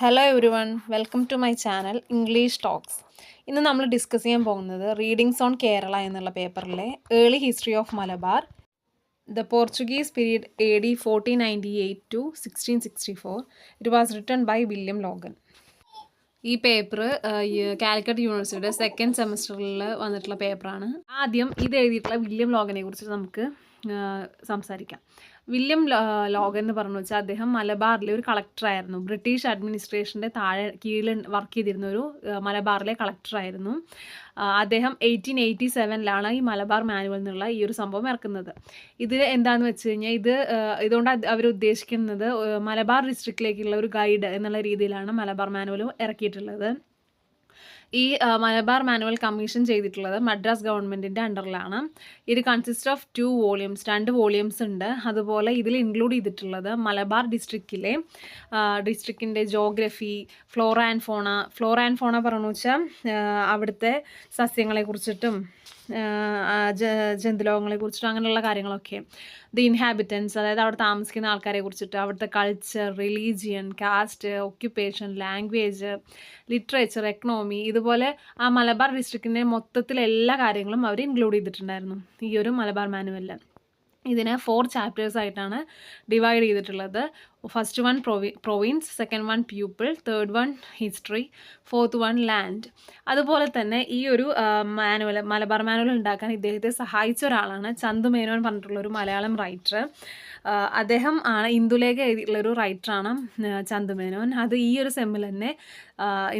Hello everyone, welcome to my channel English talks. ഇന്ന് നമ്മൾ discuss ചെയ്യാൻ പോകുന്നത് റീഡിങ്സ് ഓൺ കേരള എന്നുള്ള പേപ്പറിലെ early history of Malabar, the Portuguese period AD 1498 to 1664. It was written by William Logan. ഈ paper Calicut യൂണിവേഴ്സിറ്റിയുടെ second സെമസ്റ്ററിൽ വന്നിട്ടുള്ള പേപ്പറാണ്. ആദ്യം ഇത് എഴുതിയിട്ടുള്ള വില്യം ലോഗനെ കുറിച്ച് നമുക്ക് സംസാരിക്കാം. വില്യം ലോഗൻ എന്ന് പറഞ്ഞു വെച്ചാൽ അദ്ദേഹം മലബാറിലെ ഒരു കളക്ടറായിരുന്നു. ബ്രിട്ടീഷ് അഡ്മിനിസ്ട്രേഷൻ്റെ കീഴിൽ വർക്ക് ചെയ്തിരുന്ന ഒരു മലബാറിലെ കളക്ടറായിരുന്നു. അദ്ദേഹം 1887 ഈ മലബാർ മാനുവൽ എന്നുള്ള ഈ ഒരു സംഭവം ഇറക്കുന്നത്. ഇത് എന്താണെന്ന് വെച്ച് കഴിഞ്ഞാൽ ഇതുകൊണ്ട് അവർ ഉദ്ദേശിക്കുന്നത് മലബാർ ഡിസ്ട്രിക്റ്റിലേക്കുള്ള ഒരു ഗൈഡ് എന്നുള്ള രീതിയിലാണ് മലബാർ മാനുവൽ ഇറക്കിയിട്ടുള്ളത്. ഈ മലബാർ മാനുവൽ കമ്മീഷൻ ചെയ്തിട്ടുള്ളത് മദ്രാസ് ഗവൺമെൻറ്റിൻ്റെ അണ്ടറിലാണ്. ഇത് കൺസിസ്റ്റ് ഓഫ് 2 വോളിയൂംസ്, 2 വോളിയൂംസ് ഉണ്ട്. അതുപോലെ ഇതിൽ ഇൻക്ലൂഡ് ചെയ്തിട്ടുള്ളത് മലബാർ ഡിസ്ട്രിക്റ്റിൻ്റെ ജോഗ്രഫി, ഫ്ലോറ ആൻഡ് ഫോണ പറഞ്ഞു വെച്ചാൽ അവിടുത്തെ സസ്യങ്ങളെക്കുറിച്ചിട്ടും ജന്തുലോകങ്ങളെക്കുറിച്ചിട്ടും അങ്ങനെയുള്ള കാര്യങ്ങളൊക്കെ, ദി ഇൻഹാബിറ്റൻസ്, അതായത് അവിടെ താമസിക്കുന്ന ആൾക്കാരെ കുറിച്ചിട്ട്, അവിടുത്തെ culture, religion, caste, occupation, language, literature, economy, ഇതുപോലെ ആ മലബാർ ഡിസ്ട്രിക്റ്റിൻ്റെ മൊത്തത്തിൽ എല്ലാ കാര്യങ്ങളും അവർ ഇൻക്ലൂഡ് ചെയ്തിട്ടുണ്ടായിരുന്നു ഈ ഒരു മലബാർ മാനുവലിൽ. ഇതിനെ 4 ചാപ്റ്റേഴ്സ് ആയിട്ടാണ് ഡിവൈഡ് ചെയ്തിട്ടുള്ളത്. First one province, second one people, third one history, fourth one land. അതുപോലെ തന്നെ ഈ ഒരു മലബാർ മാനുവൽ ഉണ്ടാക്കാൻ ഇദ്ദേഹത്തെ സഹായിച്ച ഒരാളാണ് ചന്തുമേനോൻ പറഞ്ഞിട്ടുള്ളൊരു മലയാളം റൈറ്റർ. അദ്ദേഹം ആണ് ഇന്ദുലേഖ എഴുതിയിട്ടുള്ളൊരു റൈറ്ററാണ് ചന്തുമേനോൻ. അത് ഈ ഒരു സെമ്മിൽ തന്നെ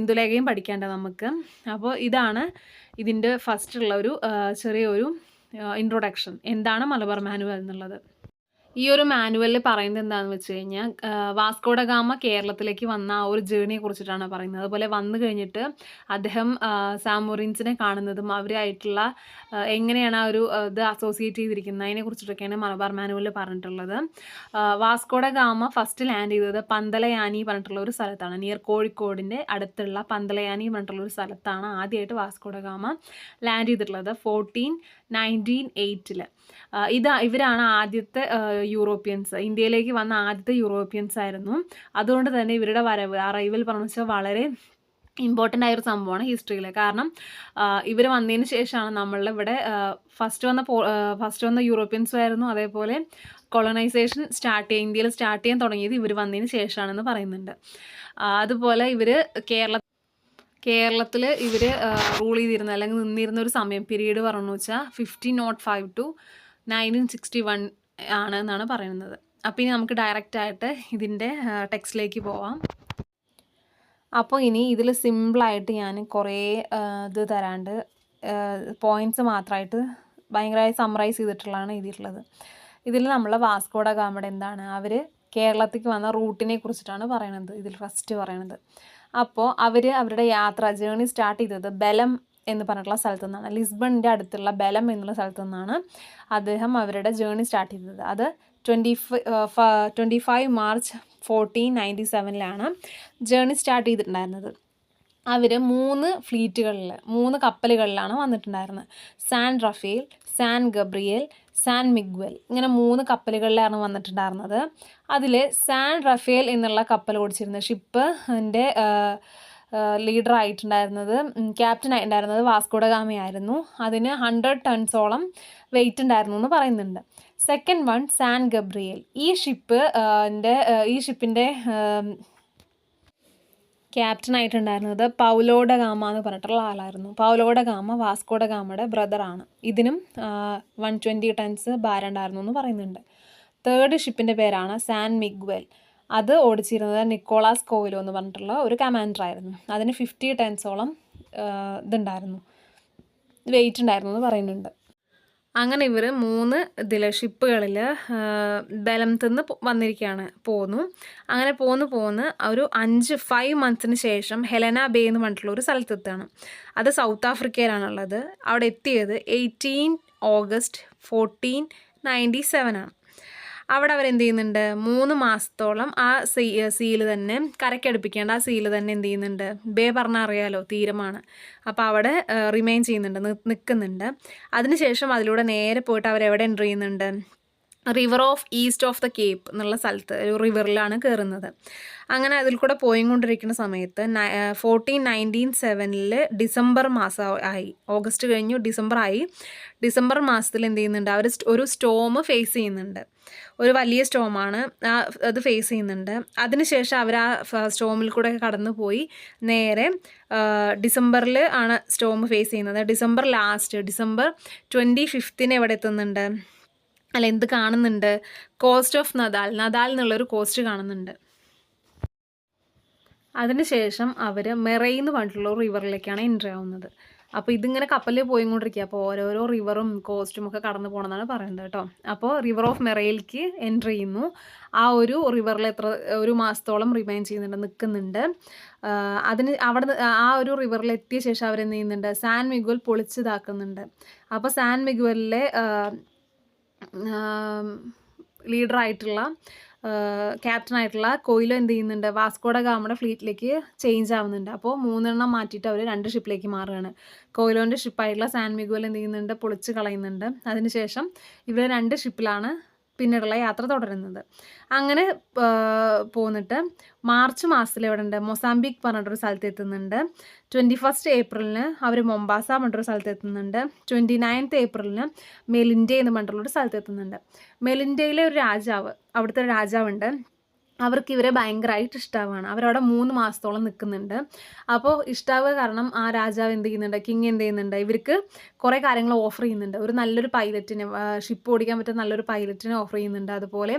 ഇന്ദുലേഖയും പഠിക്കേണ്ടത് നമുക്ക്. അപ്പോൾ ഇതാണ് ഇതിൻ്റെ ഫസ്റ്റുള്ള ഒരു ചെറിയൊരു ഇൻട്രൊഡക്ഷൻ, എന്താണ് മലബാർ മാനുവൽ എന്നുള്ളത്. ഈ ഒരു മാനുവലിൽ പറയുന്നത് എന്താണെന്ന് വെച്ച് കഴിഞ്ഞാൽ വാസ്കോ ഡ ഗാമ കേരളത്തിലേക്ക് വന്ന ആ ഒരു ജേണിയെ കുറിച്ചിട്ടാണ് പറയുന്നത്. അതുപോലെ വന്നു കഴിഞ്ഞിട്ട് അദ്ദേഹം സാമോറിൻസിനെ കാണുന്നതും അവരായിട്ടുള്ള എങ്ങനെയാണ് ആ ഒരു ഇത് അസോസിയേറ്റ് ചെയ്തിരിക്കുന്നത് അതിനെ കുറിച്ചിട്ടൊക്കെയാണ് മലബാർ മാനുവലിൽ പറഞ്ഞിട്ടുള്ളത്. Vasco da Gama first land ചെയ്തത് പന്തലയാനി പറഞ്ഞിട്ടുള്ള ഒരു സ്ഥലത്താണ്. നിയർ കോഴിക്കോടിൻ്റെ അടുത്തുള്ള പന്തലയാനി പറഞ്ഞിട്ടുള്ള ഒരു സ്ഥലത്താണ് ആദ്യമായിട്ട് വാസ്കോ ഡ ഗാമ ലാൻഡ് ചെയ്തിട്ടുള്ളത് 1498. ഇവരാണ് ആദ്യത്തെ യൂറോപ്യൻസ്, ഇന്ത്യയിലേക്ക് വന്ന ആദ്യത്തെ യൂറോപ്യൻസ് ആയിരുന്നു. അതുകൊണ്ട് തന്നെ ഇവരുടെ അറൈവൽ പറഞ്ഞു വെച്ചാൽ വളരെ ഇമ്പോർട്ടൻ്റ് ആയൊരു സംഭവമാണ് ഹിസ്റ്ററിയിൽ. കാരണം ഇവർ വന്നതിന് ശേഷമാണ് നമ്മളുടെ ഇവിടെ ഫസ്റ്റ് വന്ന യൂറോപ്യൻസും ആയിരുന്നു. അതേപോലെ കൊളോണൈസേഷൻ ഇന്ത്യയിൽ സ്റ്റാർട്ട് ചെയ്യാൻ തുടങ്ങിയത് ഇവർ വന്നതിന് ശേഷമാണെന്ന് പറയുന്നുണ്ട്. അതുപോലെ ഇവർ കേരളത്തിൽ ഇവർ റൂൾ ചെയ്തിരുന്ന അല്ലെങ്കിൽ നിന്നിരുന്ന ഒരു പീരീഡ് പറഞ്ഞു വെച്ചാൽ 1505 to 1961 ആണ് എന്നാണ് പറയുന്നത്. അപ്പോൾ ഇനി നമുക്ക് ഡയറക്റ്റായിട്ട് ഇതിൻ്റെ ടെക്സ്റ്റിലേക്ക് പോവാം. അപ്പോൾ ഇനി ഇതിൽ സിമ്പിളായിട്ട് ഞാൻ കുറേ ഇത് തരാണ്ട് പോയിൻറ്റ്സ് മാത്രമായിട്ട് ഭയങ്കരമായി സമ്മറൈസ് ചെയ്തിട്ടുള്ളതാണ് എഴുതിയിട്ടുള്ളത്. ഇതിൽ നമ്മൾ വാസ്കോ ഡ ഗാമയുടെ എന്താണ് അവർ കേരളത്തിലേക്ക് വന്ന റൂട്ടിനെ കുറിച്ചിട്ടാണ് പറയണത് ഇതിൽ ഫസ്റ്റ് പറയണത്. അപ്പോൾ അവരുടെ ജേണി സ്റ്റാർട്ട് ചെയ്തത് ബെലം എന്ന് പറഞ്ഞിട്ടുള്ള സ്ഥലത്തു നിന്നാണ്. ലിസ്ബണിൻ്റെ അടുത്തുള്ള ബെലം എന്നുള്ള സ്ഥലത്തു നിന്നാണ് അദ്ദേഹം അവരുടെ ജേണി സ്റ്റാർട്ട് ചെയ്തത്. അത് 25 മാർച്ച് 1497 ജേണി സ്റ്റാർട്ട് ചെയ്തിട്ടുണ്ടായിരുന്നത്. അവർ 3 കപ്പലുകളിലാണ് വന്നിട്ടുണ്ടായിരുന്നത്. San Rafael, San Gabriel, San Miguel, ഇങ്ങനെ 3 കപ്പലുകളിലാണ് വന്നിട്ടുണ്ടായിരുന്നത്. അതിൽ സാൻ റഫേൽ എന്നുള്ള കപ്പൽ ഓടിച്ചിരുന്ന ഷിപ്പിൻ്റെ ക്യാപ്റ്റൻ ആയിട്ടുണ്ടായിരുന്നത് വാസ്കോ ഡ ഗാമയായിരുന്നു. അതിന് 100 ടൺസോളം വെയിറ്റ് ഉണ്ടായിരുന്നു എന്ന് പറയുന്നുണ്ട്. Second one San Gabriel. ഈ ഷിപ്പിൻ്റെ ക്യാപ്റ്റൻ ആയിട്ടുണ്ടായിരുന്നത് പൗലോ ഡ ഗാമ എന്ന് പറഞ്ഞിട്ടുള്ള ആളായിരുന്നു. Paulo da Gama Vasco da ഗാമയുടെ ബ്രദറാണ്. ഇതിനും 120 ടൺസ് ഭാരം ഉണ്ടായിരുന്നു എന്ന് പറയുന്നുണ്ട്. തേർഡ് ഷിപ്പിൻ്റെ പേരാണ് സാൻ മിഗ്വൽ. അത് ഓടിച്ചിരുന്നത് നിക്കോളാസ് കോയിലോ എന്ന് പറഞ്ഞിട്ടുള്ള ഒരു കമാൻഡറായിരുന്നു. അതിന് 50 ടൺസോളം വെയിറ്റ് ഉണ്ടായിരുന്നു എന്ന് പറയുന്നുണ്ട്. അങ്ങനെ ഇവർ 3 ഷിപ്പുകളിൽ ബെലംത്ത് നിന്ന് പോന്നു. അങ്ങനെ പോന്ന് ഒരു 5 മന്ത്സിന് ശേഷം ഹെലന ബേ എന്ന് പറഞ്ഞിട്ടുള്ള ഒരു സ്ഥലത്തെത്താണ്. അത് സൗത്ത് ആഫ്രിക്കയിലാണുള്ളത്. അവിടെ എത്തിയത് 18 ഓഗസ്റ്റ് 1497 ആണ്. അവിടെ അവരെന്ത് ചെയ്യുന്നുണ്ട്, 3 മാസത്തോളം ആ സീല് തന്നെ കരയ്ക്കടുപ്പിക്കേണ്ട ആ സീല് തന്നെ എന്ത് ചെയ്യുന്നുണ്ട്, ബേ പറഞ്ഞാൽ അറിയാലോ തീരമാണ്, അപ്പോൾ അവിടെ റിമെയിൻ ചെയ്യുന്നുണ്ട്, നിൽക്കുന്നുണ്ട്. അതിനുശേഷം അതിലൂടെ നേരെ പോയിട്ട് അവരെവിടെ എൻ്റർ ചെയ്യുന്നുണ്ട്, river of east of the Cape എന്നുള്ള സ്ഥലത്ത് ഒരു റിവറിലാണ് കയറുന്നത്. അങ്ങനെ അതിൽ കൂടെ പോയിക്കൊണ്ടിരിക്കുന്ന സമയത്ത് 1497 ഡിസംബർ മാസം ആയി. ഓഗസ്റ്റ് കഴിഞ്ഞു ഡിസംബർ ആയി. ഡിസംബർ മാസത്തിൽ എന്ത് ചെയ്യുന്നുണ്ട്, അവർ ഒരു സ്റ്റോം ഫേസ് ചെയ്യുന്നുണ്ട്. ഒരു വലിയ സ്റ്റോമാണ് അത് ഫേസ് ചെയ്യുന്നുണ്ട്. അതിനുശേഷം അവർ ആ സ്റ്റോമിൽ കൂടെ കടന്നു പോയി നേരെ ഡിസംബറിൽ ആണ് സ്റ്റോം ഫേസ് ചെയ്യുന്നത്. ഡിസംബർ ലാസ്റ്റ് ഡിസംബർ 25 എവിടെ എത്തുന്നുണ്ട്, അല്ല എന്ത് കാണുന്നുണ്ട്, കോസ്റ്റ് ഓഫ് നദാൽ എന്നുള്ളൊരു കോസ്റ്റ് കാണുന്നുണ്ട്. അതിനുശേഷം അവർ മെറൈൻ എന്ന് പറഞ്ഞിട്ടുള്ള റിവറിലേക്കാണ് എൻട്രി ആവുന്നത്. അപ്പോൾ ഇതിങ്ങനെ കപ്പലിൽ പോയിക്കൊണ്ടിരിക്കുക. അപ്പോൾ ഓരോരോ റിവറും കോസ്റ്റും ഒക്കെ കടന്നു പോകണമെന്നാണ് പറയുന്നത് കേട്ടോ. അപ്പോൾ റിവർ ഓഫ് മെറൈലേക്ക് എൻട്രി ചെയ്യുന്നു. ആ ഒരു റിവറിൽ ഒരു മാസത്തോളം റിമൈൻ ചെയ്യുന്നുണ്ട്, നിൽക്കുന്നുണ്ട്. ആ ഒരു റിവറിൽ എത്തിയ ശേഷം അവരെന്ത് ചെയ്യുന്നുണ്ട്, സാൻ മിഗ്വൽ പൊളിച്ചിതാക്കുന്നുണ്ട്. അപ്പോൾ സാൻ മിഗ്വലിലെ ലീഡറായിട്ടുള്ള ക്യാപ്റ്റനായിട്ടുള്ള കൊയിലോ എന്ത് ചെയ്യുന്നുണ്ട്, വാസ്കോഡ ഗാമയുടെ ഫ്ലീറ്റിലേക്ക് ചേഞ്ച് ആവുന്നുണ്ട്. അപ്പോൾ 3 എണ്ണം മാറ്റിയിട്ട് അവർ 2 ഷിപ്പിലേക്ക് മാറുകയാണ്. കൊയിലോൻ്റെ ഷിപ്പായിട്ടുള്ള സാൻ മിഗ്വൽ എന്ത് ചെയ്യുന്നുണ്ട്, പൊളിച്ച് കളയുന്നുണ്ട്. അതിനുശേഷം ഇവർ 2 ഷിപ്പിലാണ് പിന്നീടുള്ള യാത്ര തുടരുന്നത്. അങ്ങനെ പോന്നിട്ട് മാർച്ച് മാസത്തിൽ എവിടെ ഉണ്ട്, മൊസാംബിക് പറഞ്ഞിട്ടൊരു സ്ഥലത്ത് എത്തുന്നുണ്ട്. 21 ഏപ്രിലിന് അവർ മൊംബാസ പറഞ്ഞിട്ടൊരു സ്ഥലത്ത് എത്തുന്നുണ്ട്. 29 ഏപ്രിലിന് മെലിൻഡെ എന്ന് പറഞ്ഞിട്ടുള്ളൊരു സ്ഥലത്ത് എത്തുന്നുണ്ട്. മെലിൻഡയിലെ ഒരു രാജാവ്, അവിടുത്തെ ഒരു രാജാവുണ്ട്, അവർക്ക് ഇവരെ ഭയങ്കരമായിട്ട് ഇഷ്ടമാവാണ്. അവരവിടെ 3 മാസത്തോളം നിൽക്കുന്നുണ്ട്. അപ്പോൾ ഇഷ്ടാവുക കാരണം ആ രാജാവ് എന്ത് ചെയ്യുന്നുണ്ട്, കിങ് എന്ത് ചെയ്യുന്നുണ്ട്, ഇവർക്ക് കുറേ കാര്യങ്ങൾ ഓഫർ ചെയ്യുന്നുണ്ട്. ഒരു നല്ലൊരു പൈലറ്റിനെ, ഷിപ്പ് ഓടിക്കാൻ പറ്റുന്ന നല്ലൊരു പൈലറ്റിനെ ഓഫർ ചെയ്യുന്നുണ്ട്. അതുപോലെ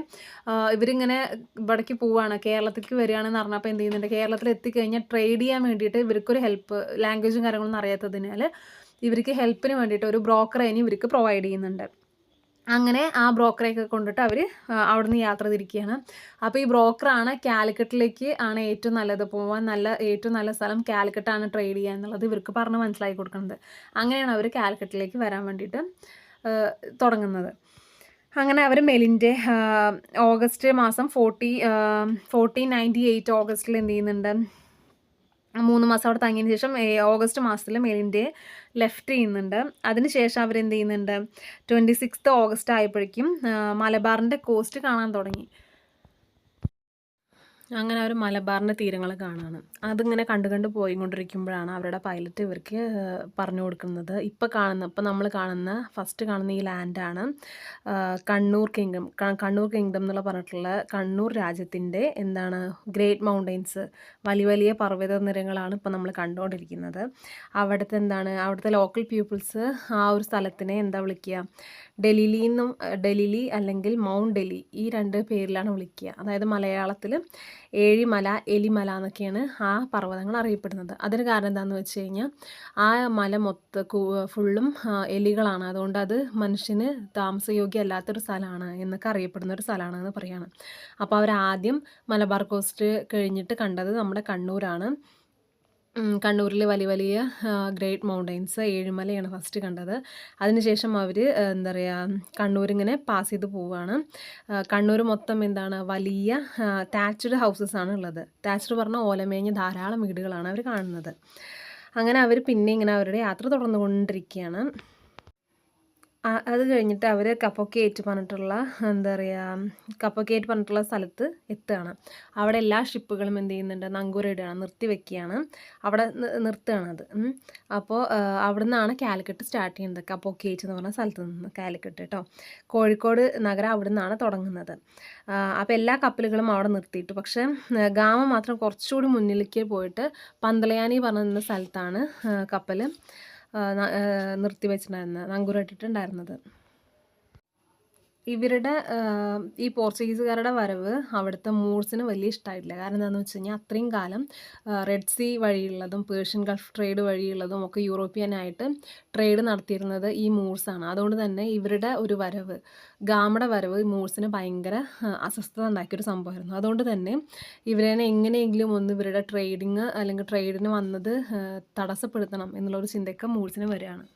ഇവരിങ്ങനെ ഇവിടേക്ക് പോവുകയാണ്, കേരളത്തിലേക്ക് വരികയാണെന്ന് പറഞ്ഞപ്പോൾ എന്ത് ചെയ്യുന്നുണ്ട്, കേരളത്തിൽ എത്തിക്കഴിഞ്ഞാൽ ട്രേഡ് ചെയ്യാൻ വേണ്ടിയിട്ട് ഇവർക്കൊരു ഹെൽപ്പ്, ലാംഗ്വേജും കാര്യങ്ങളൊന്നും അറിയാത്തതിനാൽ ഇവർക്ക് ഹെൽപ്പിന് വേണ്ടിയിട്ട് ഒരു ബ്രോക്കറേനെ ഇവർക്ക് പ്രൊവൈഡ് ചെയ്യുന്നുണ്ട്. അങ്ങനെ ആ ബ്രോക്കറെയൊക്കെ കൊണ്ടിട്ട് അവർ അവിടുന്ന് യാത്ര തിരിക്കുകയാണ്. അപ്പോൾ ഈ ബ്രോക്കറാണ് കാലിക്കറ്റിലേക്ക് ആണ് ഏറ്റവും നല്ലത്, പോകാൻ ഏറ്റവും നല്ല സ്ഥലം കാലിക്കറ്റാണ് ട്രേഡ് ചെയ്യുക എന്നുള്ളത് ഇവർക്ക് പറഞ്ഞ് മനസ്സിലാക്കി കൊടുക്കുന്നത്. അങ്ങനെയാണ് അവർ കാലിക്കറ്റിലേക്ക് വരാൻ വേണ്ടിയിട്ട് തുടങ്ങുന്നത്. അങ്ങനെ അവർ മെലിൻ്റെ ഓഗസ്റ്റ് മാസം 1498 ഓഗസ്റ്റിൽ എന്ത് ചെയ്യുന്നുണ്ട്, 3 മാസം അവിടെ തങ്ങിയതിന് ശേഷം ഓഗസ്റ്റ് മാസത്തിൽ മെലിൻ്റെ ലെഫ്റ്റ് ചെയ്യുന്നുണ്ട്. അതിനുശേഷം അവരെന്ത് ചെയ്യുന്നുണ്ട്, 26 ഓഗസ്റ്റ് ആയപ്പോഴേക്കും മലബാറിൻ്റെ കോസ്റ്റ് കാണാൻ തുടങ്ങി. അങ്ങനെ അവർ മലബാറിൻ്റെ തീരങ്ങൾ കാണുകയാണ്. അതിങ്ങനെ കണ്ടു പോയിക്കൊണ്ടിരിക്കുമ്പോഴാണ് അവരുടെ പൈലറ്റ് ഇവർക്ക് പറഞ്ഞു കൊടുക്കുന്നത്, ഇപ്പം നമ്മൾ ഫസ്റ്റ് കാണുന്ന ഈ ലാൻഡാണ് കണ്ണൂർ കിങ്ഡം എന്നുള്ള പറഞ്ഞിട്ടുള്ള കണ്ണൂർ രാജ്യത്തിൻ്റെ എന്താണ് ഗ്രേറ്റ് മൗണ്ടെയ്ൻസ്, വലിയ പർവ്വത നിരകളാണ് ഇപ്പം നമ്മൾ കണ്ടുകൊണ്ടിരിക്കുന്നത്. അവിടുത്തെ ലോക്കൽ പീപ്പിൾസ് ആ ഒരു സ്ഥലത്തിനെ എന്താ വിളിക്കുക, ഡെലിലി അല്ലെങ്കിൽ മൗണ്ട് ഡെലി, ഈ 2 പേരിലാണ് വിളിക്കുക. അതായത് മലയാളത്തിൽ ഏഴിമല, എലിമല എന്നൊക്കെയാണ് ആ പർവ്വതങ്ങൾ അറിയപ്പെടുന്നത്. അതിന് കാരണം എന്താണെന്ന് വെച്ച് കഴിഞ്ഞാൽ ആ മല ഫുള്ളും എലികളാണ്, അതുകൊണ്ട് അത് മനുഷ്യന് താമസയോഗ്യമല്ലാത്തൊരു സ്ഥലമാണ് എന്നൊക്കെ അറിയപ്പെടുന്ന ഒരു സ്ഥലമാണെന്ന് പറയുകയാണ്. അപ്പോൾ അവരാദ്യം മലബാർ കോസ്റ്റ് കഴിഞ്ഞിട്ട് കണ്ടത് നമ്മുടെ കണ്ണൂരാണ്. കണ്ണൂരിലെ വലിയ ഗ്രേറ്റ് മൗണ്ടെയ്ൻസ്, ഏഴിമലയാണ് ഫസ്റ്റ് കണ്ടത്. അതിനുശേഷം അവർ എന്താ പറയുക, കണ്ണൂരിങ്ങനെ പാസ് ചെയ്ത് പോവുകയാണ്. കണ്ണൂർ മൊത്തം വലിയ താച്ച്ഡ് ഹൗസസ് ആണ് ഉള്ളത്. താച്ച്ഡ് പറഞ്ഞാൽ ഓലമേഞ്ഞ ധാരാളം വീടുകളാണ് അവർ കാണുന്നത്. അങ്ങനെ അവർ പിന്നെ ഇങ്ങനെ അവരുടെ യാത്ര തുടർന്നുകൊണ്ടിരിക്കുകയാണ്. അത് കഴിഞ്ഞിട്ട് അവർ കപ്പോക്കേറ്റ് പറഞ്ഞിട്ടുള്ള സ്ഥലത്ത് എത്തുകയാണ്. അവിടെ എല്ലാ ഷിപ്പുകളും എന്ത് ചെയ്യുന്നുണ്ട്, നങ്കൂരയിടുകയാണ്, നിർത്തി വെക്കുകയാണ്, അവിടെ നിർത്തുകയാണ് അത്. അപ്പോൾ അവിടെ നിന്നാണ് കാലിക്കറ്റ് സ്റ്റാർട്ട് ചെയ്യുന്നത്, കപ്പോക്കേറ്റ് എന്ന് പറഞ്ഞ സ്ഥലത്ത് നിന്ന് കാലിക്കറ്റ് കേട്ടോ. കോഴിക്കോട് നഗരം അവിടെ നിന്നാണ് തുടങ്ങുന്നത്. അപ്പോൾ എല്ലാ കപ്പലുകളും അവിടെ നിർത്തിയിട്ടു. പക്ഷേ ഗാമ മാത്രം കുറച്ചുകൂടി മുന്നിലേക്ക് പോയിട്ട് പന്തളയാനി പറഞ്ഞ സ്ഥലത്താണ് കപ്പൽ നിർത്തിവെച്ചിട്ടുണ്ടായിരുന്നത്, നങ്കൂരമിട്ടിട്ടുണ്ടായിരുന്നത്. ഇവരുടെ ഈ പോർച്ചുഗീസുകാരുടെ വരവ് അവിടുത്തെ മൂർസിന് വലിയ ഇഷ്ടമായിട്ടില്ല. കാരണം എന്താണെന്ന് വെച്ച് കഴിഞ്ഞാൽ അത്രയും കാലം റെഡ് സീ വഴിയുള്ളതും പേർഷ്യൻ ഗൾഫ് ട്രേഡ് വഴിയുള്ളതും ഒക്കെ യൂറോപ്യനായിട്ട് ട്രേഡ് നടത്തിയിരുന്നത് ഈ മൂർസാണ്. അതുകൊണ്ട് തന്നെ ഇവരുടെ ഒരു വരവ്, ഗാമയുടെ വരവ് മൂർസിന് ഭയങ്കര അസ്വസ്ഥത ഉണ്ടാക്കിയൊരു സംഭവമായിരുന്നു. അതുകൊണ്ട് തന്നെ ഇവരെ എങ്ങനെയെങ്കിലും ഒന്ന് ഇവരുടെ ട്രേഡിങ് അല്ലെങ്കിൽ ട്രേഡിന് വന്നത് തടസ്സപ്പെടുത്തണം എന്നുള്ളൊരു ചിന്തയൊക്കെ മൂർസിന് വരികയാണ്.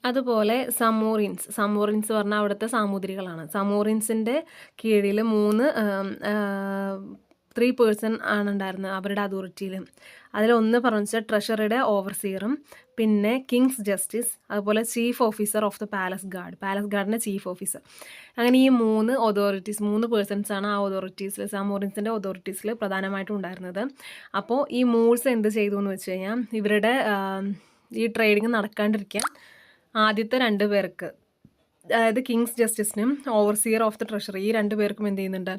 അതുപോലെ സമോറിൻസ് പറഞ്ഞാൽ അവിടുത്തെ സാമൂതിരികളാണ്. സമോറിൻസിൻ്റെ കീഴിൽ 3 3 പേഴ്സൺ ആണ് ഉണ്ടായിരുന്നത് അവരുടെ അതോറിറ്റിയിൽ. അതിലൊന്ന് പറഞ്ഞു വെച്ചാൽ ട്രഷറിയുടെ ഓവർസിയറും, പിന്നെ കിങ്സ് ജസ്റ്റിസ്, അതുപോലെ chief officer of the palace ഗാർഡിൻ്റെ ചീഫ് ഓഫീസർ. അങ്ങനെ ഈ 3 പേഴ്സൺസാണ് ആ അതോറിറ്റീസിൽ, സാമോറിൻസിൻ്റെ അതോറിറ്റീസിൽ പ്രധാനമായിട്ടും ഉണ്ടായിരുന്നത്. അപ്പോൾ ഈ മൂൾസ് എന്ത് ചെയ്തു എന്ന് വെച്ച് കഴിഞ്ഞാൽ ഇവരുടെ ഈ ട്രേഡിങ് നടക്കാണ്ടിരിക്കാൻ ആദ്യത്തെ 2 പേർക്ക്, അതായത് കിങ്സ് ജസ്റ്റിസിനും ഓവർസിയർ ഓഫ് ദ ട്രഷറി, ഈ 2 പേർക്കും എന്ത് ചെയ്യുന്നുണ്ട്,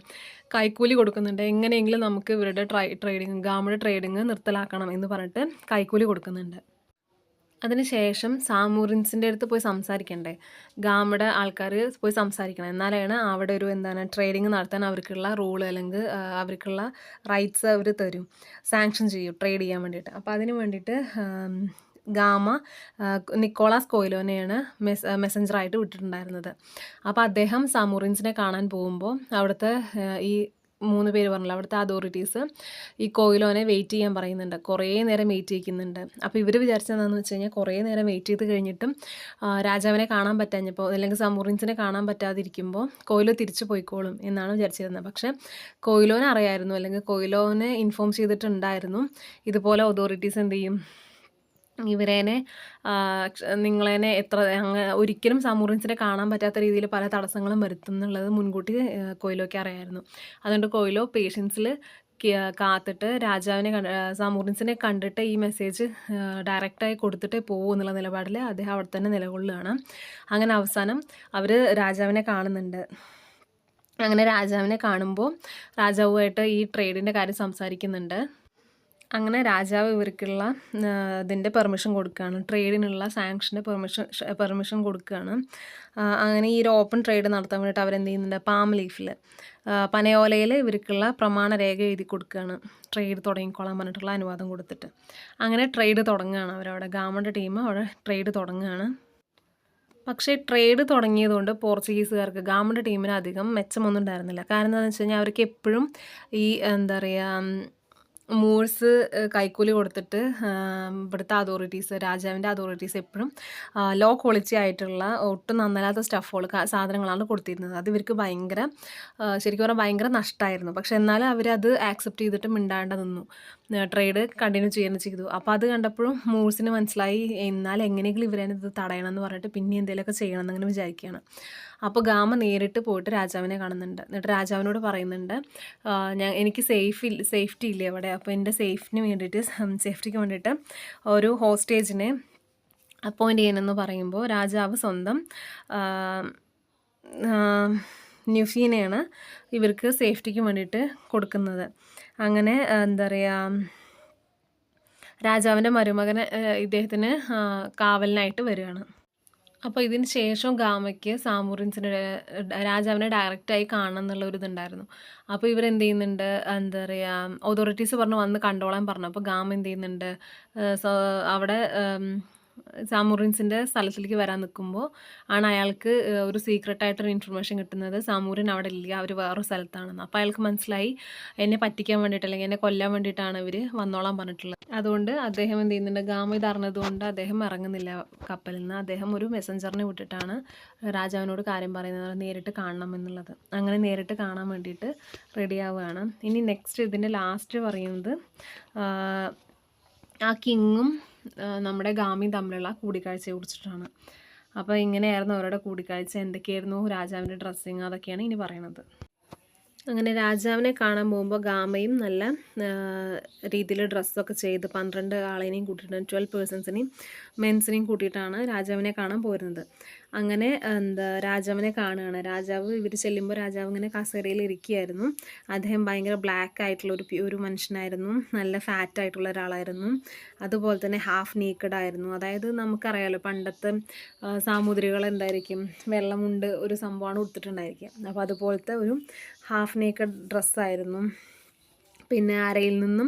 കൈക്കൂലി കൊടുക്കുന്നുണ്ട്. എങ്ങനെയെങ്കിലും നമുക്ക് ഇവരുടെ ഗാമയുടെ ട്രേഡിങ് നിർത്തലാക്കണം എന്ന് പറഞ്ഞിട്ട് കൈക്കൂലി കൊടുക്കുന്നുണ്ട്. അതിനുശേഷം സാമൂറിൻസിൻ്റെ അടുത്ത് പോയി സംസാരിക്കണ്ടേ, ഗാമയുടെ ആൾക്കാർ പോയി സംസാരിക്കണം. എന്നാലാണ് അവിടെ ഒരു ട്രേഡിങ് നടത്താൻ അവർക്കുള്ള റൂൾ അല്ലെങ്കിൽ അവർക്കുള്ള റൈറ്റ്സ് അവർ തരും, സാങ്ഷൻ ചെയ്യും ട്രേഡ് ചെയ്യാൻ വേണ്ടിയിട്ട്. അപ്പോൾ അതിന് വേണ്ടിയിട്ട് ഗാമ നിക്കോളാസ് കോയിലോനെയാണ് മെസ്സഞ്ചറായിട്ട് വിട്ടിട്ടുണ്ടായിരുന്നത്. അപ്പോൾ അദ്ദേഹം സാമൂറിൻസിനെ കാണാൻ പോകുമ്പോൾ അവിടുത്തെ ഈ 3 പേര് പറഞ്ഞല്ലോ, അവിടുത്തെ അതോറിറ്റീസ് ഈ കോയിലോനെ വെയിറ്റ് ചെയ്യാൻ പറയുന്നുണ്ട്. കുറേ നേരം വെയിറ്റ് ചെയ്യിക്കുന്നുണ്ട്. അപ്പോൾ ഇവർ വിചാരിച്ചതെന്ന് വെച്ച് കഴിഞ്ഞാൽ കുറേ നേരം വെയിറ്റ് ചെയ്ത് കഴിഞ്ഞിട്ടും രാജാവിനെ കാണാൻ പറ്റാഞ്ഞപ്പോൾ, അല്ലെങ്കിൽ സാമൂറിൻസിനെ കാണാൻ പറ്റാതിരിക്കുമ്പോൾ കോയിലോ തിരിച്ചു പോയിക്കോളും എന്നാണ് വിചാരിച്ചിരുന്നത്. പക്ഷേ കോയിലോനെ അറിയായിരുന്നു, അല്ലെങ്കിൽ കോയിലോനെ ഇൻഫോം ചെയ്തിട്ടുണ്ടായിരുന്നു ഇതുപോലെ അതോറിറ്റീസ് എന്ത് ചെയ്യും, ഇവരേനെ നിങ്ങളേനെ ഒരിക്കലും സാമൂറിൻസിനെ കാണാൻ പറ്റാത്ത രീതിയിൽ പല തടസ്സങ്ങളും വരുത്തും എന്നുള്ളത് മുൻകൂട്ടി കോയിലോയ്ക്ക് അറിയായിരുന്നു. അതുകൊണ്ട് കോയിലോ പേഷ്യൻസിൽ കാത്തിട്ട് സാമൂറിൻസിനെ കണ്ടിട്ട് ഈ മെസ്സേജ് ഡയറക്റ്റായി കൊടുത്തിട്ടേ പോകും എന്നുള്ള നിലപാടിൽ അദ്ദേഹം അവിടെ തന്നെ നിലകൊള്ളുകയാണ്. അങ്ങനെ അവസാനം അവർ രാജാവിനെ കാണുന്നുണ്ട്. അങ്ങനെ രാജാവിനെ കാണുമ്പോൾ രാജാവുമായിട്ട് ഈ ട്രേഡിൻ്റെ കാര്യം സംസാരിക്കുന്നുണ്ട്. അങ്ങനെ രാജാവ് ഇവർക്കുള്ള ഇതിൻ്റെ പെർമിഷൻ കൊടുക്കുകയാണ്, ട്രേഡിനുള്ള സാങ്ഷൻ്റെ പെർമിഷൻ കൊടുക്കുകയാണ്. അങ്ങനെ ഈ ഒരു ഓപ്പൺ ട്രേഡ് നടത്താൻ വേണ്ടിയിട്ട് അവരെന്ത് ചെയ്യുന്നുണ്ട്, പാം ലീഫിൽ, പനയോലയിൽ ഇവർക്കുള്ള പ്രമാണ രേഖ എഴുതി കൊടുക്കുകയാണ്, ട്രേഡ് തുടങ്ങിക്കോളാൻ പറഞ്ഞിട്ടുള്ള അനുവാദം കൊടുത്തിട്ട്. അങ്ങനെ ട്രേഡ് തുടങ്ങുകയാണ് അവരവിടെ, ഗാമയുടെ ടീം അവിടെ ട്രേഡ് തുടങ്ങുകയാണ്. പക്ഷേ ട്രേഡ് തുടങ്ങിയതുകൊണ്ട് പോർച്ചുഗീസുകാർക്ക്, ഗാമയുടെ ടീമിന് അധികം മെച്ചമൊന്നും ഉണ്ടായിരുന്നില്ല. കാരണം എന്താണെന്ന് വെച്ച് കഴിഞ്ഞാൽ അവർക്ക് എപ്പോഴും ഈ മൂഴ്സ് കൈക്കൂലി കൊടുത്തിട്ട് ഇവിടുത്തെ അതോറിറ്റീസ്, രാജാവിൻ്റെ അതോറിറ്റീസ് എപ്പോഴും ലോ ക്വാളിറ്റി ആയിട്ടുള്ള ഒട്ടും നന്നല്ലാത്ത സാധനങ്ങളാണ് കൊടുത്തിരുന്നത്. അത് ഇവർക്ക് ശരിക്കും പറഞ്ഞാൽ ഭയങ്കര നഷ്ടമായിരുന്നു. പക്ഷെ എന്നാലും അവരത് ആക്സെപ്റ്റ് ചെയ്തിട്ട് മിണ്ടാണ്ട് നിന്നു, ട്രേഡ് കണ്ടിന്യൂ ചെയ്യുകയും ചെയ്തു. അപ്പോൾ അത് കണ്ടപ്പോഴും മൂഴ്സിന് മനസ്സിലായി എന്നാൽ എങ്ങനെയെങ്കിലും ഇവരത് തടയണം എന്ന് പറഞ്ഞിട്ട് പിന്നെ എന്തെങ്കിലുമൊക്കെ ചെയ്യണം എന്നങ്ങനെ വിചാരിക്കുകയാണ്. അപ്പോൾ ഗാമ നേരിട്ട് പോയിട്ട് രാജാവിനെ കാണുന്നുണ്ട്. എന്നിട്ട് രാജാവിനോട് പറയുന്നുണ്ട്, എനിക്ക് സേഫ്റ്റി ഇല്ലേ അവിടെ, അപ്പോൾ എൻ്റെ സേഫ്റ്റിക്ക് വേണ്ടിയിട്ട് ഒരു ഹോസ്റ്റേജിനെ അപ്പോയിൻ്റ് ചെയ്യണമെന്ന് പറയുമ്പോൾ രാജാവ് സ്വന്തം ന്യൂഫീനെയാണ് ഇവർക്ക് സേഫ്റ്റിക്ക് വേണ്ടിയിട്ട് കൊടുക്കുന്നത്. അങ്ങനെ രാജാവിൻ്റെ മരുമകനെ ഇദ്ദേഹത്തിന് കാവലിനായിട്ട് വരികയാണ്. അപ്പോൾ ഇതിന് ശേഷം ഗാമയ്ക്ക് രാജാവിനെ ഡയറക്റ്റായി കാണണം എന്നുള്ള ഒരു ഇതുണ്ടായിരുന്നു. അപ്പോൾ ഇവരെന്ത് ചെയ്യുന്നുണ്ട്, അതോറിറ്റീസ് വന്ന് കണ്ടോളാൻ പറഞ്ഞു. അപ്പോൾ ഗാമ എന്ത് ചെയ്യുന്നുണ്ട്, അവിടെ സാമൂറിൻസിൻ്റെ സ്ഥലത്തിലേക്ക് വരാൻ നിൽക്കുമ്പോൾ ആണ് അയാൾക്ക് ഒരു സീക്രട്ടായിട്ടൊരു ഇൻഫർമേഷൻ കിട്ടുന്നത്, സാമൂറിൻ അവിടെ ഇല്ല, അവർ വേറൊരു സ്ഥലത്താണെന്ന്. അപ്പോൾ അയാൾക്ക് മനസ്സിലായി എന്നെ പറ്റിക്കാൻ വേണ്ടിയിട്ട് അല്ലെങ്കിൽ എന്നെ കൊല്ലാൻ വേണ്ടിയിട്ടാണ് ഇവർ വന്നോളാൻ പറഞ്ഞിട്ടുള്ളത്. അതുകൊണ്ട് അദ്ദേഹം എന്ത് ചെയ്യുന്നുണ്ട്, ഗാമ ഇത് അറിഞ്ഞതുകൊണ്ട് അദ്ദേഹം ഇറങ്ങുന്നില്ല കപ്പലിൽ നിന്ന്. അദ്ദേഹം ഒരു മെസ്സഞ്ചറിനെ വിട്ടിട്ടാണ് രാജാവിനോട് കാര്യം പറയുന്നത്, നേരിട്ട് കാണണം എന്നുള്ളത്. അങ്ങനെ നേരിട്ട് കാണാൻ വേണ്ടിയിട്ട് റെഡിയാവുകയാണ്. ഇനി നെക്സ്റ്റ് ഇതിൻ്റെ ലാസ്റ്റ് പറയുന്നത് ആ കിങ്ങും നമ്മുടെ ഗാമിയും തമ്മിലുള്ള കൂടിക്കാഴ്ചയെ കുറിച്ചിട്ടാണ്. അപ്പോൾ ഇങ്ങനെയായിരുന്നു അവരുടെ കൂടിക്കാഴ്ച, എന്തൊക്കെയായിരുന്നു രാജാവിൻ്റെ ഡ്രസ്സിങ്, അതൊക്കെയാണ് ഇനി പറയണത്. അങ്ങനെ രാജാവിനെ കാണാൻ പോകുമ്പോൾ ഗാമയും നല്ല രീതിയിൽ ഡ്രസ്സൊക്കെ ചെയ്ത് 12 ആളെയും കൂട്ടിയിട്ടാണ്, 12 പേഴ്സൺസിനെയും മെൻസിനെയും കൂട്ടിയിട്ടാണ് രാജാവിനെ കാണാൻ പോരുന്നത്. അങ്ങനെ രാജാവിനെ കാണുകയാണ്. ഇവർ ചെല്ലുമ്പോൾ രാജാവ് ഇങ്ങനെ കസേരയിൽ ഇരിക്കുകയായിരുന്നു. അദ്ദേഹം ഭയങ്കര ബ്ലാക്ക് ആയിട്ടുള്ള ഒരു മനുഷ്യനായിരുന്നു, നല്ല ഫാറ്റ് ആയിട്ടുള്ള ഒരാളായിരുന്നു. അതുപോലെ തന്നെ ഹാഫ് നീക്കഡ് ആയിരുന്നു. അതായത് നമുക്കറിയാമല്ലോ പണ്ടത്തെ സാമൂതിരികൾ എന്തായിരിക്കും, വെള്ളമുണ്ട് ഒരു സംഭവമാണ് കൊടുത്തിട്ടുണ്ടായിരിക്കുക. അപ്പോൾ അതുപോലത്തെ ഒരു ഹാഫ് നേക്കഡ് ഡ്രസ്സായിരുന്നു. പിന്നെ അരയിൽ നിന്നും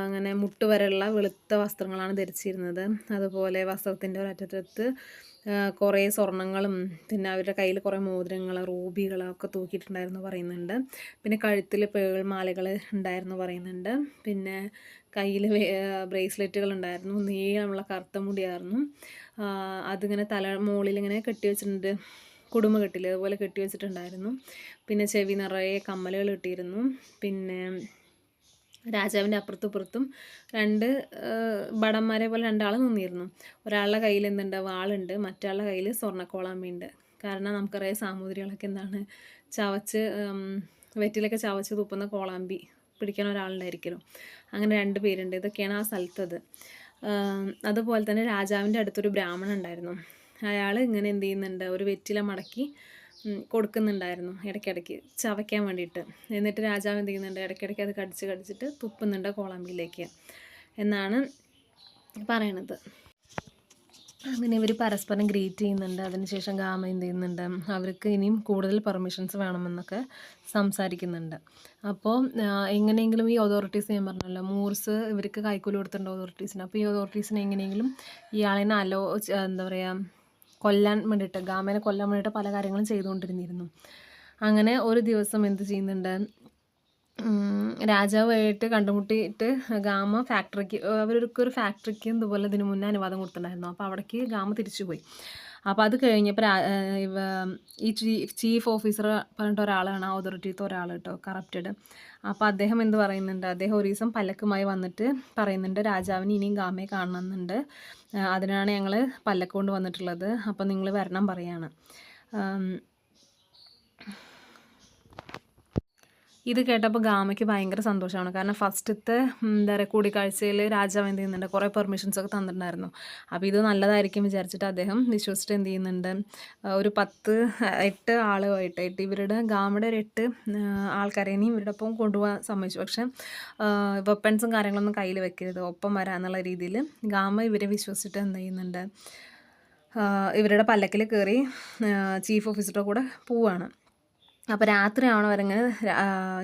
അങ്ങനെ മുട്ട് വരെയുള്ള വെളുത്ത വസ്ത്രങ്ങളാണ് ധരിച്ചിരുന്നത്. അതുപോലെ വസ്ത്രത്തിൻ്റെ ഒരറ്റത്ത് കുറേ സ്വർണ്ണങ്ങളും പിന്നെ അവരുടെ കയ്യിൽ കുറേ മോതിരങ്ങൾ, റൂബികളൊക്കെ തൂക്കിയിട്ടുണ്ടായിരുന്നു പറയുന്നുണ്ട്. പിന്നെ കഴുത്തിൽ പേൾ മാലകൾ ഉണ്ടായിരുന്നു പറയുന്നുണ്ട്. പിന്നെ കയ്യിൽ ബ്രേസ്ലെറ്റുകൾ ഉണ്ടായിരുന്നു. നീളമുള്ള കറുത്ത മുടിയായിരുന്നു. അതിങ്ങനെ മുകളിലിങ്ങനെ കെട്ടി വെച്ചിട്ടുണ്ട്, കുടുംബ കെട്ടിൽ അതുപോലെ കെട്ടി വെച്ചിട്ടുണ്ടായിരുന്നു. പിന്നെ ചെവി നിറയെ കമ്മലുകൾ ഇട്ടിരുന്നു. പിന്നെ രാജാവിൻ്റെ അപ്പുറത്തും ഇപ്പുറത്തും 2 ഭടന്മാരെ പോലെ 2 ആൾ നിന്നിരുന്നു. ഒരാളുടെ കയ്യിൽ എന്തുണ്ട്, വാളുണ്ട്, മറ്റാളുടെ കയ്യിൽ സ്വർണ്ണക്കോളാമ്പിയുണ്ട്. കാരണം നമുക്കറിയാം സാമൂതിരികളൊക്കെ എന്താണ് ചവച്ച് വെറ്റിലൊക്കെ ചവച്ച് തുപ്പുന്ന കോളാമ്പി പിടിക്കാൻ ഒരാളുണ്ടായിരിക്കുമല്ലോ. അങ്ങനെ 2 പേരുണ്ട്. ഇതൊക്കെയാണ് ആ സ്ഥലത്തത്. അതുപോലെ തന്നെ രാജാവിൻ്റെ അടുത്തൊരു ബ്രാഹ്മണൻ ഉണ്ടായിരുന്നു. അയാൾ ഇങ്ങനെ എന്ത് ചെയ്യുന്നുണ്ട്, ഒരു വെറ്റില മടക്കി കൊടുക്കുന്നുണ്ടായിരുന്നു ഇടയ്ക്കിടയ്ക്ക് ചവയ്ക്കാൻ വേണ്ടിയിട്ട്. എന്നിട്ട് രാജാവ് എന്ത് ചെയ്യുന്നുണ്ട്, ഇടയ്ക്കിടയ്ക്ക് അത് കടിച്ചിട്ട് തുപ്പുന്നുണ്ട് കോളാമ്പിയിലേക്ക് എന്നാണ് പറയണത്. അങ്ങനെ ഇവർ പരസ്പരം ഗ്രീറ്റ് ചെയ്യുന്നുണ്ട്. അതിനുശേഷം ഗാമ എന്ത് ചെയ്യുന്നുണ്ട്, അവർക്ക് ഇനിയും കൂടുതൽ പെർമിഷൻസ് വേണമെന്നൊക്കെ സംസാരിക്കുന്നുണ്ട്. അപ്പോൾ എങ്ങനെയെങ്കിലും ഈ അതോറിറ്റീസ്, ഞാൻ പറഞ്ഞല്ലോ മൂർസ് ഇവർക്ക് കൈക്കൂലി കൊടുത്തിട്ടുണ്ട് അതോറിറ്റീസിന്. അപ്പോൾ ഈ അതോറിറ്റീസിനെ എങ്ങനെയെങ്കിലും ഇയാളിനെ എന്താ പറയുക, കൊല്ലാൻ വേണ്ടിയിട്ട്, ഗാമേനെ കൊല്ലാൻ വേണ്ടിയിട്ട് പല കാര്യങ്ങളും ചെയ്തുകൊണ്ടിരുന്നിരുന്നു. അങ്ങനെ ഒരു ദിവസം എന്ത് ചെയ്യുന്നുണ്ട്, രാജാവായിട്ട് കണ്ടുമുട്ടിയിട്ട് ഗാമ ഫാക്ടറിക്ക്, അവർക്കൊരു ഫാക്ടറിക്ക് ഇതുപോലെ ഇതിന് മുന്നേ അനുവാദം കൊടുത്തിട്ടുണ്ടായിരുന്നു. അപ്പോൾ അവിടേക്ക് ഗാമ തിരിച്ചു പോയി. അപ്പോൾ അത് കഴിഞ്ഞപ്പോൾ ഈ ചീഫ് ഓഫീസർ പറഞ്ഞിട്ട് ഒരാളാണ്, ആ അതോറിറ്റിയിലത്തെ ഒരാൾ കേട്ടോ, കറപ്റ്റഡ്. അപ്പോൾ അദ്ദേഹം എന്ത് പറയുന്നുണ്ട്, അദ്ദേഹം ഒരു ദിവസം പല്ലക്കുമായി വന്നിട്ട് പറയുന്നുണ്ട്, രാജാവിന് ഇനിയും ഗാമയെ കാണണമെന്നുണ്ട്, അതിനാണ് ഞങ്ങൾ പല്ലക്ക് കൊണ്ട് വന്നിട്ടുള്ളത്, അപ്പോൾ നിങ്ങൾ വരണം പറയാണ്. ഇത് കേട്ടപ്പോൾ ഗാമയ്ക്ക് ഭയങ്കര സന്തോഷമാണ്. കാരണം ഫസ്റ്റത്തെ എന്താ പറയുക കൂടിക്കാഴ്ചയിൽ രാജാവ് എന്ത് ചെയ്യുന്നുണ്ട്, കുറേ പെർമിഷൻസൊക്കെ തന്നിട്ടുണ്ടായിരുന്നു. അപ്പോൾ ഇത് നല്ലതായിരിക്കും വിചാരിച്ചിട്ട് അദ്ദേഹം വിശ്വസിച്ചിട്ട് എന്ത് ചെയ്യുന്നുണ്ട്, ഒരു 8 ആളുമായിട്ട് ഇവരുടെ ഗാമയുടെ ഒരു 8 ആൾക്കാരേനെയും ഇവരുടെ ഒപ്പം കൊണ്ടുപോകാൻ സമ്മതിച്ചു. പക്ഷേ വെപ്പൺസും കാര്യങ്ങളൊന്നും കയ്യിൽ വെക്കരുത്, ഒപ്പം വരാമെന്നുള്ള രീതിയിൽ ഗാമ ഇവരെ വിശ്വസിച്ചിട്ട് എന്ത് ചെയ്യുന്നുണ്ട്, ഇവരുടെ പല്ലക്കിൽ കയറി ചീഫ് ഓഫീസറുടെ കൂടെ പോവുകയാണ്. അപ്പോൾ രാത്രിയാണ് അവരങ്ങനെ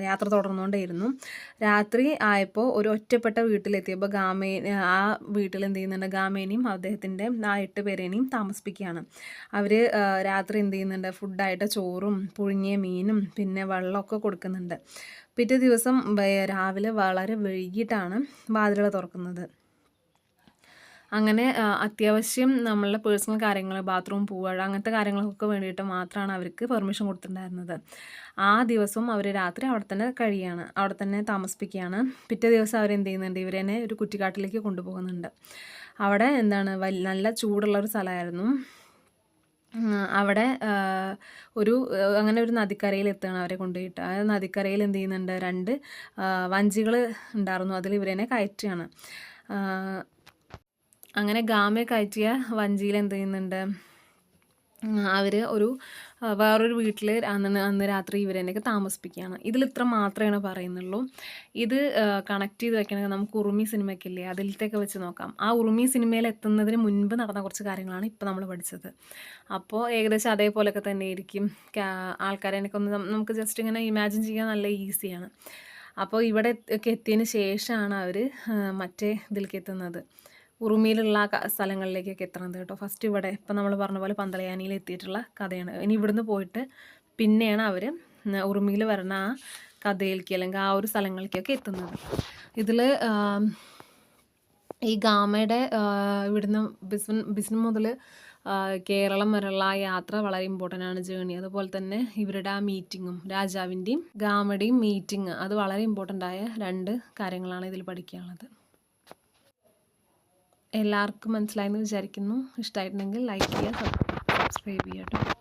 യാത്ര തുടർന്നുകൊണ്ടേയിരുന്നു. രാത്രി ആയപ്പോൾ ഒരു ഒറ്റപ്പെട്ട വീട്ടിലെത്തിയപ്പോൾ ആ വീട്ടിൽ എന്ത് ചെയ്യുന്നുണ്ട്, ഗാമേനെയും അദ്ദേഹത്തിൻ്റെ ആ 8 പേരേനെയും താമസിപ്പിക്കുകയാണ്. അവർ രാത്രി എന്ത് ചെയ്യുന്നുണ്ട്, ഫുഡായിട്ട് ചോറും പുഴുങ്ങിയ മീനും പിന്നെ വെള്ളമൊക്കെ കൊടുക്കുന്നുണ്ട്. പിറ്റേ ദിവസം രാവിലെ വളരെ വൈകിട്ടാണ് വാതിലുകൾ തുറക്കുന്നത്. അങ്ങനെ അത്യാവശ്യം നമ്മളുടെ പേഴ്സണൽ കാര്യങ്ങൾ, ബാത്റൂം പോവുക, അങ്ങനത്തെ കാര്യങ്ങൾക്കൊക്കെ വേണ്ടിയിട്ട് മാത്രമാണ് അവർക്ക് പെർമിഷൻ കൊടുത്തിട്ടുണ്ടായിരുന്നത്. ആ ദിവസം അവർ രാത്രി അവിടെ തന്നെ കഴിയുകയാണ്, അവിടെ തന്നെ താമസിപ്പിക്കുകയാണ്. പിറ്റേ ദിവസം അവരെന്ത് ചെയ്യുന്നുണ്ട്, ഇവരെന്നെ ഒരു കുറ്റിക്കാട്ടിലേക്ക് കൊണ്ടുപോകുന്നുണ്ട്. അവിടെ എന്താണ് നല്ല ചൂടുള്ളൊരു സ്ഥലമായിരുന്നു. അവിടെ അങ്ങനെ ഒരു നദിക്കരയിൽ എത്തുകയാണ് അവരെ കൊണ്ടുപോയിട്ട്. ആ നദിക്കരയിൽ എന്ത് ചെയ്യുന്നുണ്ട്, 2 വഞ്ചികൾ ഉണ്ടായിരുന്നു, അതിൽ ഇവരെന്നെ കയറ്റുകയാണ്. അങ്ങനെ ഗാമയെ കയറ്റിയ വഞ്ചിയിൽ എന്ത് ചെയ്യുന്നുണ്ട്, അവർ വേറൊരു വീട്ടിൽ അന്ന് രാത്രി ഇവരെന്നൊക്കെ താമസിപ്പിക്കുകയാണ്. ഇതിൽ ഇത്ര മാത്രമേ പറയുന്നുള്ളൂ. ഇത് കണക്ട് ചെയ്ത് വെക്കണമെങ്കിൽ നമുക്ക് ഉറുമി സിനിമയൊക്കെ ഇല്ലേ, അതിലത്തേക്ക് വെച്ച് നോക്കാം. ആ ഉറുമി സിനിമയിൽ എത്തുന്നതിന് മുൻപ് നടന്ന കുറച്ച് കാര്യങ്ങളാണ് ഇപ്പോൾ നമ്മൾ പഠിച്ചത്. അപ്പോൾ ഏകദേശം അതേപോലെയൊക്കെ തന്നെ ആയിരിക്കും ആൾക്കാരെയൊക്കെ ഒന്ന് നമുക്ക് ജസ്റ്റ് ഇങ്ങനെ ഇമാജിൻ ചെയ്യാൻ നല്ല ഈസിയാണ്. അപ്പോൾ ഇവിടെ ഒക്കെ എത്തിയതിന് ശേഷമാണ് അവർ മറ്റേ ഇതിലേക്ക് എത്തുന്നത്, ഉറുമിയിലുള്ള സ്ഥലങ്ങളിലേക്കൊക്കെ എത്തണത് കേട്ടോ. ഫസ്റ്റ് ഇവിടെ ഇപ്പം നമ്മൾ പറഞ്ഞ പോലെ പന്തളയാനിയിൽ എത്തിയിട്ടുള്ള കഥയാണ്. ഇനി ഇവിടുന്ന് പോയിട്ട് പിന്നെയാണ് അവർ ഉറുമിയിൽ വരുന്ന ആ കഥയിലേക്ക് അല്ലെങ്കിൽ ആ ഒരു സ്ഥലങ്ങളിലേക്കൊക്കെ എത്തുന്നത്. ഇതിൽ ഈ ഗാമയുടെ ഇവിടുന്ന് ബിസ്ന മുതൽ കേരളം വരെയുള്ള ആ യാത്ര വളരെ ഇമ്പോർട്ടൻ്റ് ആണ്, ജേണി. അതുപോലെ തന്നെ ഇവരുടെ ആ മീറ്റിങ്ങും രാജാവിൻ്റെയും ഗാമയുടെയും മീറ്റിംഗ്, അത് വളരെ ഇമ്പോർട്ടൻ്റ് ആയ 2 കാര്യങ്ങളാണ് ഇതിൽ പഠിക്കാനുള്ളത്. എല്ലാവർക്കും മനസ്സിലായെന്ന് വിചാരിക്കുന്നു. ഇഷ്ടമായിട്ടുണ്ടെങ്കിൽ ലൈക്ക് ചെയ്യുക, സബ്സ്ക്രൈബ് ചെയ്യുക കേട്ടോ.